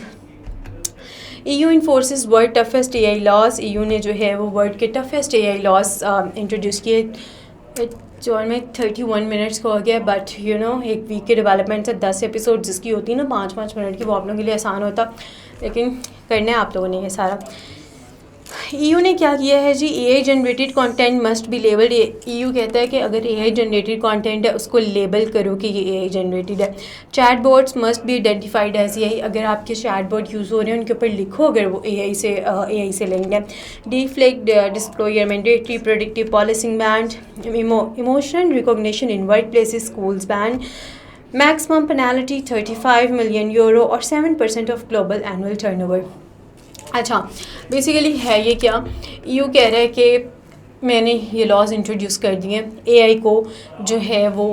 EU enforces world toughest AI laws. EU نے جو ہے وہ ورلڈ کے ٹفیسٹ AI laws انٹروڈیوس کیے. جو میں 31 منٹس کو ہو گیا، بٹ یو نو ایک ویک کے ڈیولپمنٹ سے 10 ایپیسوڈ جس کی ہوتی ہے نا 5-5 منٹ کی، وہ آپ لوگوں کے لیے آسان ہوتا، لیکن کرنا ہے آپ لوگوں نے یہ سارا. EU نے کیا کیا ہے جی؟ AI generated content must be labelled. EU کہتا ہے کہ اگر AI جنریٹڈ کانٹینٹ ہے اس کو لیبل کرو کہ یہ AI جنریٹڈ ہے. Chatbots must be identified as AI. اگر آپ کے چیٹ بورڈ یوز ہو رہے ہیں ان کے اوپر لکھو اگر وہ AI سے لنکڈ ہے. Deflect disclosure mandatory productive policing banned. Emotion recognition in workplaces schools banned. Maximum penalty €35 million اور 7% of global annual turnover. اچھا بیسیکلی ہے یہ کیا؟ EU کہہ رہا ہے کہ میں نے یہ لاز انٹروڈیوس کر دیے AI کو جو ہے وہ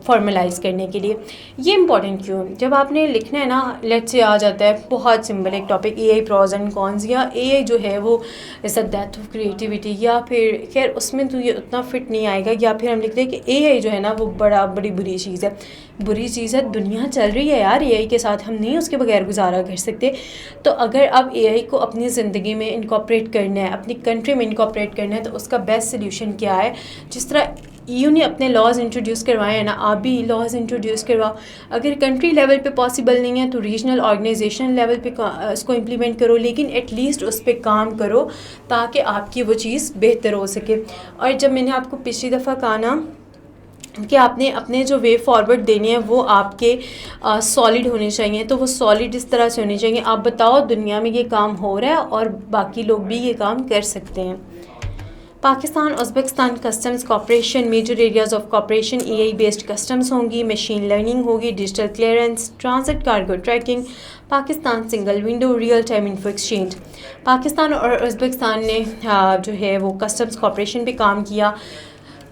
فارملائز کرنے کے لیے. یہ امپورٹنٹ کیوں؟ جب آپ نے لکھنا ہے نا، لیٹ سے آ جاتا ہے بہت سمپل ایک topic AI pros and cons, یا AI جو ہے وہ is a death of creativity, یا پھر خیر اس میں تو یہ اتنا فٹ نہیں آئے گا. یا پھر ہم لکھتے ہیں کہ AI جو ہے نا وہ بڑی بری چیز ہے. بری چیز ہے، دنیا چل رہی ہے یار AI کے ساتھ، ہم نہیں اس کے بغیر گزارا کر سکتے. تو اگر اب AI کو اپنی زندگی میں انکارپوریٹ کرنا ہے، اپنی کنٹری میں انکارپوریٹ کرنا ہے، تو اس کا بیسٹ سلیوشن کیا ہے؟ جس طرح EU نے اپنے لاز انٹروڈیوس کروائے ہیں نا، آپ بھی لاز انٹروڈیوس کرواؤ. اگر کنٹری لیول پہ پاسبل نہیں ہے تو ریجنل آرگنائزیشن لیول پہ اس کو امپلیمنٹ کرو، لیکن ایٹ لیسٹ اس پہ کام کرو تاکہ آپ کی وہ چیز بہتر ہو سکے. اور جب میں نے آپ کو پچھلی دفعہ کہا نا کہ آپ نے اپنے جو وے فارورڈ دینے ہیں وہ آپ کے سالڈ ہونے چاہیے، تو وہ سالڈ اس طرح سے ہونے چاہیے، آپ بتاؤ دنیا میں یہ کام ہو رہا ہے اور باقی لوگ بھی یہ کام کر سکتے ہیں. Pakistan Uzbekistan customs cooperation. Major areas of cooperation AI based customs ہوں گی، مشین لرننگ ہوگی، digital clearance, transit cargo tracking. Pakistan single window real time info exchange. Pakistan اور ازبکستان نے جو ہے وہ کسٹمز کوآپریشن پہ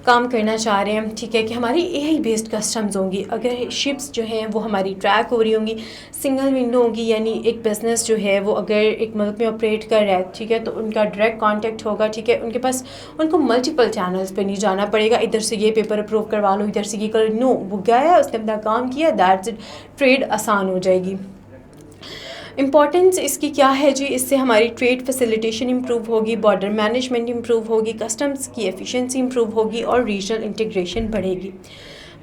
کام کرنا چاہ رہے ہیں، ٹھیک ہے؟ کہ ہماری AI بیسڈ کسٹمز ہوں گی. اگر شپس جو ہیں وہ ہماری ٹریک ہو رہی ہوں گی، سنگل ونڈو ہوگی، یعنی ایک بزنس جو ہے وہ اگر ایک ملک میں آپریٹ کر رہا ہے، ٹھیک ہے، تو ان کا ڈائریکٹ کانٹیکٹ ہوگا، ٹھیک ہے؟ ان کے پاس ان کو ملٹیپل چینلز پہ نہیں جانا پڑے گا، ادھر سے یہ پیپر اپروو کروا لو، ادھر سے یہ کر نو، وہ گیا ہے اس نے اپنا کام کیا، دیٹس اٹ، ٹریڈ آسان ہو جائے گی. امپورٹنس اس کی کیا ہے جی؟ اس سے ہماری ٹریڈ فیسیلیٹیشن امپروو ہوگی، بارڈر مینجمنٹ امپروو ہوگی، کسٹمز کی ایفیشنسی امپروو ہوگی اور ریجنل انٹیگریشن بڑھے گی۔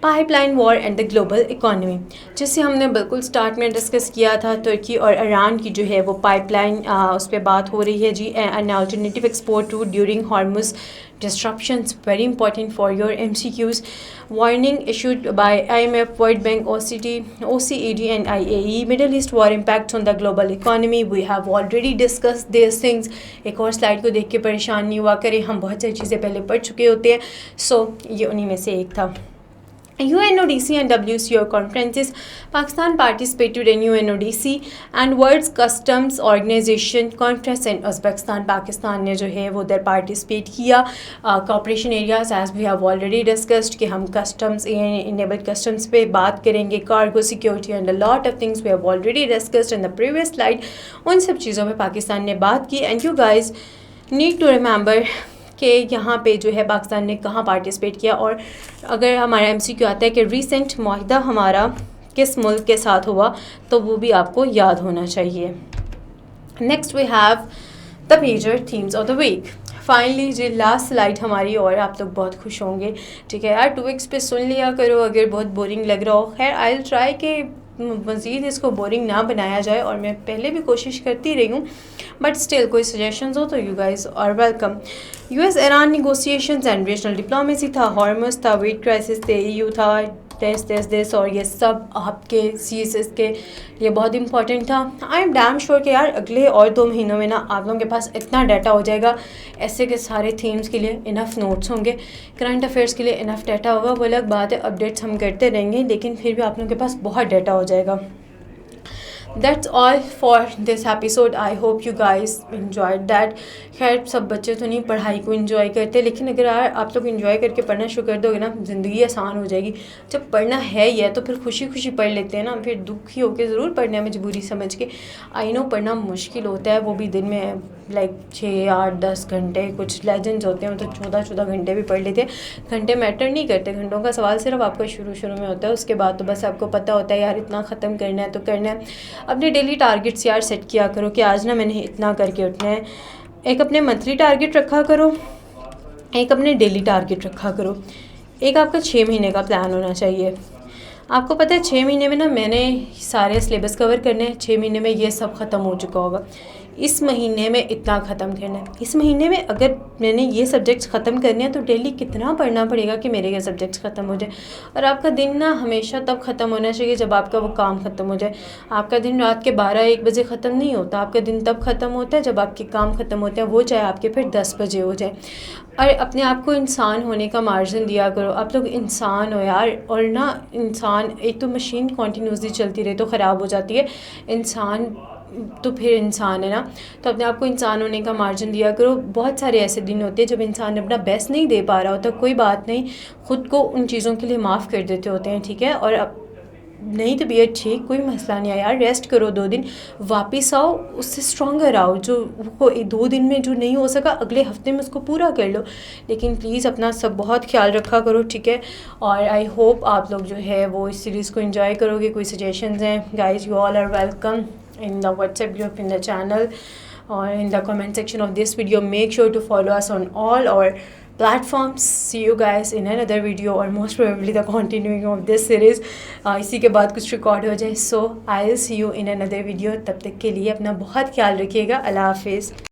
Pipeline war and the global economy, جس سے ہم نے بالکل سٹارٹ میں ڈسکس کیا تھا، ترکی اور ایران کی جو ہے وہ پائپ لائن اس پہ بات ہو رہی ہے جی۔ An alternative export route during Hormuz disruptions, very important for your MCQs. Warning issued by IMF, World Bank, OECD and IAE. Middle East war impacts on the global economy. We have already discussed these things. ایک اور slide کو دیکھ کے پریشان نہیں ہوا کریں، ہم بہت ساری چیزیں پہلے پڑھ چکے ہوتے ہیں، سو یہ انہی میں سے ایک تھا۔ UNODC and WCO conferences. Pakistan participated in UNODC and World Customs Organization conference in Uzbekistan. Pakistan نے جو ہے وہ ادھر پارٹیسپیٹ کیا۔ Cooperation areas as we have already discussed کہ ہم کسٹمس انیبل کسٹمس پہ بات کریں گے، cargo security and a lot of things we have already discussed in the previous slide. ان سب چیزوں پہ پاکستان نے بات کی، and you guys need to remember کہ یہاں پہ جو ہے پاکستان نے کہاں پارٹیسپیٹ کیا، اور اگر ہمارا MCQ آتا ہے کہ ریسنٹ معاہدہ ہمارا کس ملک کے ساتھ ہوا تو وہ بھی آپ کو یاد ہونا چاہیے۔ Next we have the major themes of the week. Finally جی لاسٹ سلائڈ ہماری، اور آپ لوگ بہت خوش ہوں گے، ٹھیک ہے یار 2 ویکس پہ سن لیا کرو اگر بہت بورنگ لگ رہا ہو۔ خیر آئی ول ٹرائی کہ مزید اس کو بورنگ نہ بنایا جائے، اور میں پہلے بھی کوشش کرتی رہی ہوں، بٹ اسٹل کوئی سجیشنز ہو تو you guys are welcome. US Iran negotiations and regional diplomacy تھا، ہارمز تھا، ویٹ کرائسس تھے، EU تھا، دس اور یہ سب آپ کے CSS کے لیے بہت امپورٹنٹ تھا۔ آئی ایم ڈیم شیور کہ یار اگلے اور 2 مہینوں میں نا آپ لوگوں کے پاس اتنا ڈیٹا ہو جائے گا، ایسے کہ سارے تھیمز کے لیے انف نوٹس ہوں گے، کرنٹ افیئرس کے لیے انف ڈیٹا ہوگا۔ وہ الگ بات ہے اپڈیٹس ہم کرتے رہیں گے، لیکن پھر بھی آپ لوگوں کے پاس بہت ڈیٹا ہو جائے گا۔ That's all for this episode. I hope you guys enjoyed that. خیر سب بچے تو نہیں پڑھائی کو انجوائے کرتے، لیکن اگر آپ لوگ انجوائے کر کے پڑھنا شروع کر دو گے نا، زندگی آسان ہو جائے گی۔ جب پڑھنا ہے ہی ہے تو پھر خوشی خوشی پڑھ لیتے ہیں نا، پھر دکھی ہو کے ضرور پڑھنا ہے مجبوری سمجھ کے۔ آئی نو پڑھنا مشکل ہوتا ہے، وہ بھی دن میں لائک 6 8 10 گھنٹے، کچھ لیجنڈز ہوتے ہیں وہ تو 14 گھنٹے بھی پڑھ لیتے ہیں۔ گھنٹے میٹر نہیں کرتے، گھنٹوں کا سوال صرف آپ کو شروع میں ہوتا ہے، اس کے بعد تو بس آپ کو پتہ ہوتا ہے یار اتنا ختم کرنا ہے تو کرنا ہے۔ اپنے ڈیلی ٹارگیٹس یار سیٹ کیا کرو کہ آج نا میں نے اتنا کر کے اٹھنا ہے۔ ایک اپنے منتھلی ٹارگیٹ رکھا کرو، ایک اپنے ڈیلی ٹارگیٹ رکھا کرو، ایک آپ کا 6 مہینے کا پلان ہونا چاہیے۔ آپ کو پتہ ہے 6 مہینے میں نا میں نے سارے سلیبس کور کرنے ہیں، 6 مہینے میں یہ سب ختم ہو چکا ہوگا، اس مہینے میں اتنا ختم کرنا ہے۔ اس مہینے میں اگر میں نے یہ سبجیکٹس ختم کرنے ہیں تو ڈیلی کتنا پڑھنا پڑے گا کہ میرے یہ سبجیکٹس ختم ہو جائے۔ اور آپ کا دن نا ہمیشہ تب ختم ہونا چاہیے جب آپ کا وہ کام ختم ہو جائے۔ آپ کا دن رات کے 12-1 بجے ختم نہیں ہوتا، آپ کا دن تب ختم ہوتا ہے جب آپ کے کام ختم ہوتے ہیں، وہ چاہے آپ کے پھر 10 بجے ہو جائے۔ اور اپنے آپ کو انسان ہونے کا مارجن دیا کرو، آپ لوگ انسان ہو یار۔ اور نا انسان ایک تو مشین کنٹینیوسلی چلتی رہے تو خراب ہو جاتی ہے، انسان تو پھر انسان ہے نا، تو اپنے آپ کو انسان ہونے کا مارجن دیا کرو۔ بہت سارے ایسے دن ہوتے ہیں جب انسان اپنا بیسٹ نہیں دے پا رہا ہوتا، کوئی بات نہیں، خود کو ان چیزوں کے لیے معاف کر دیتے ہوتے ہیں، ٹھیک ہے۔ اور اب نہیں طبیعت ٹھیک، کوئی مسئلہ نہیں ہے یار، ریسٹ کرو 2 دن، واپس آؤ اس سے اسٹرانگر آؤ۔ جو 2 دن میں جو نہیں ہو سکا اگلے ہفتے میں اس کو پورا کر لو، لیکن پلیز اپنا سب بہت خیال رکھا کرو، ٹھیک ہے۔ اور آئی ہوپ آپ لوگ جو ہے وہ اس سیریز کو انجوائے کرو گے۔ کوئی سجیشنز ہیں guys, you all are welcome in the WhatsApp group, in the channel, or in the comment section of this video. Make sure to follow us on all our platforms. See you guys in another video, or most probably the continuing of this series. اسی کے بعد کچھ record ہو جائے، so I'll see you in another video. تب تک کے لیے اپنا بہت خیال رکھیے گا۔ اللہ حافظ۔